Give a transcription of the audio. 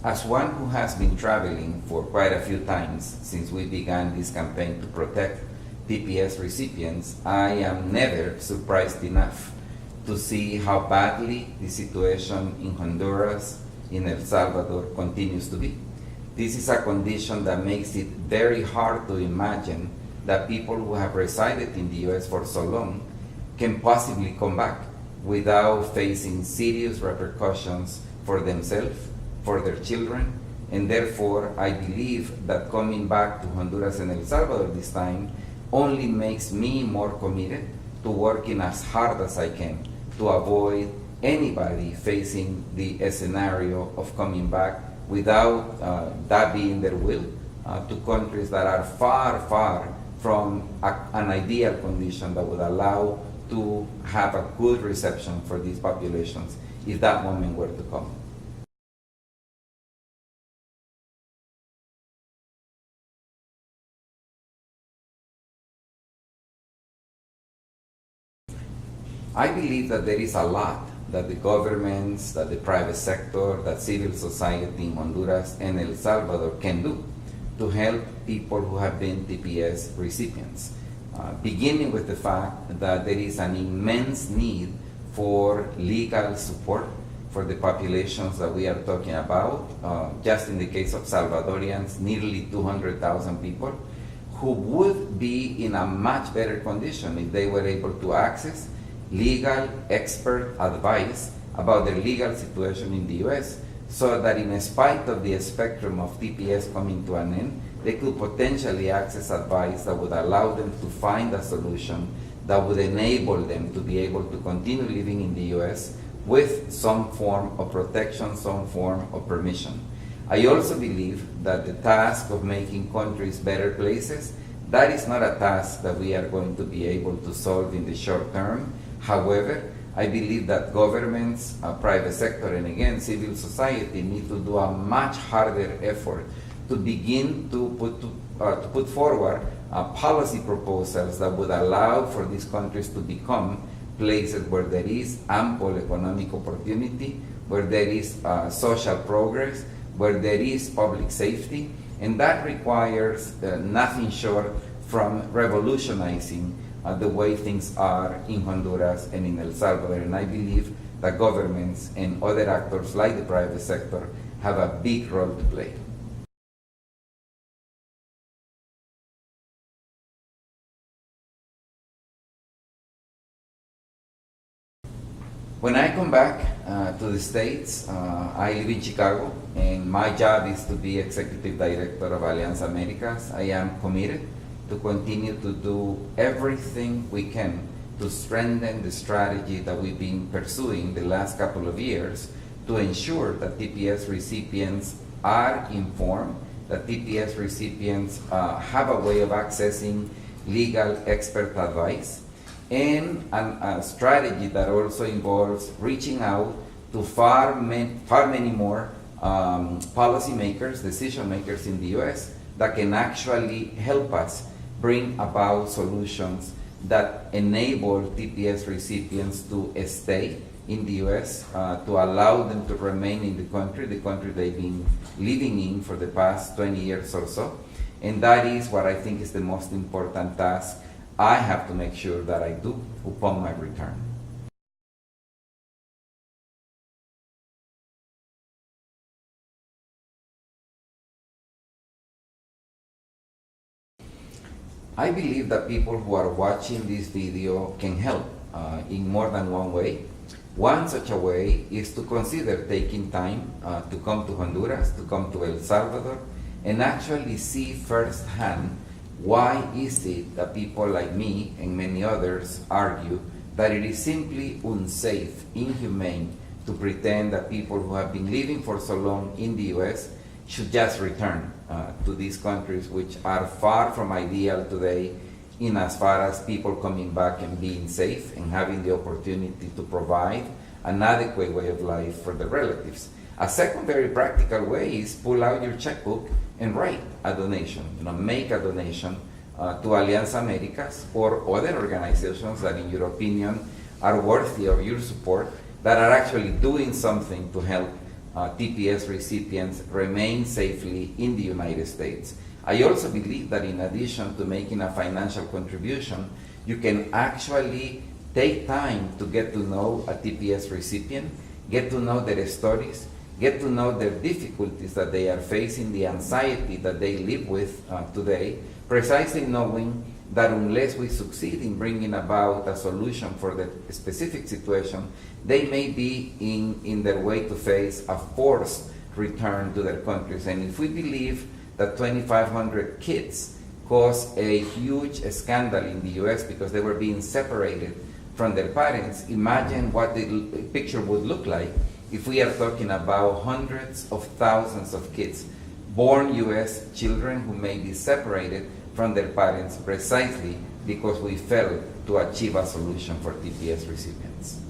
As one who has been traveling for quite a few times since we began this campaign to protect TPS recipients, I am never surprised enough to see how badly the situation in Honduras, in El Salvador continues to be. This is a condition that makes it very hard to imagine that people who have resided in the US for so long can possibly come back without facing serious repercussions for themselves, for their children, and therefore I believe that coming back to Honduras and El Salvador this time only makes me more committed to working as hard as I can to avoid anybody facing the scenario of coming back without that being their will to countries that are far, far from an ideal condition that would allow to have a good reception for these populations if that moment were to come. I believe that there is a lot that the governments, that the private sector, that civil society in Honduras and El Salvador can do to help people who have been TPS recipients. Beginning with the fact that there is an immense need for legal support for the populations that we are talking about. Just in the case of Salvadorians, nearly 200,000 people who would be in a much better condition if they were able to access legal expert advice about their legal situation in the US, so that in spite of the spectrum of TPS coming to an end, they could potentially access advice that would allow them to find a solution that would enable them to be able to continue living in the US with some form of protection, some form of permission. I also believe that the task of making countries better places, that is not a task that we are going to be able to solve in the short term. However, I believe that governments, private sector, and again, civil society need to do a much harder effort to begin to put forward policy proposals that would allow for these countries to become places where there is ample economic opportunity, where there is social progress, where there is public safety, and that requires nothing short from revolutionizing the way things are in Honduras and in El Salvador. And I believe that governments and other actors like the private sector have a big role to play. When I come back to the States, I live in Chicago, and my job is to be Executive Director of Alianza Americas. I am committed to continue to do everything we can to strengthen the strategy that we've been pursuing the last couple of years to ensure that TPS recipients are informed, that TPS recipients have a way of accessing legal expert advice, and a strategy that also involves reaching out to far many more policymakers, decision makers in the US that can actually help us bring about solutions that enable TPS recipients to stay in the US, to allow them to remain in the country they've been living in for the past 20 years or so. And that is what I think is the most important task I have to make sure that I do upon my return. I believe that people who are watching this video can help in more than one way. One such a way is to consider taking time to come to Honduras, to come to El Salvador, and actually see firsthand why is it that people like me and many others argue that it is simply unsafe, inhumane to pretend that people who have been living for so long in the US should just return to these countries, which are far from ideal today in as far as people coming back and being safe and having the opportunity to provide an adequate way of life for their relatives. A second very practical way is pull out your checkbook and write a donation, make a donation to Alianza Americas or other organizations that in your opinion are worthy of your support, that are actually doing something to help TPS recipients remain safely in the United States. I also believe that in addition to making a financial contribution, you can actually take time to get to know a TPS recipient, get to know their stories, get to know their difficulties that they are facing, the anxiety that they live with today, precisely knowing that unless we succeed in bringing about a solution for the specific situation, they may be in their way to face a forced return to their countries. And if we believe that 2,500 kids caused a huge scandal in the US because they were being separated from their parents, imagine what the picture would look like if we are talking about hundreds of thousands of kids, born US children who may be separated from their parents precisely because we failed to achieve a solution for TPS recipients.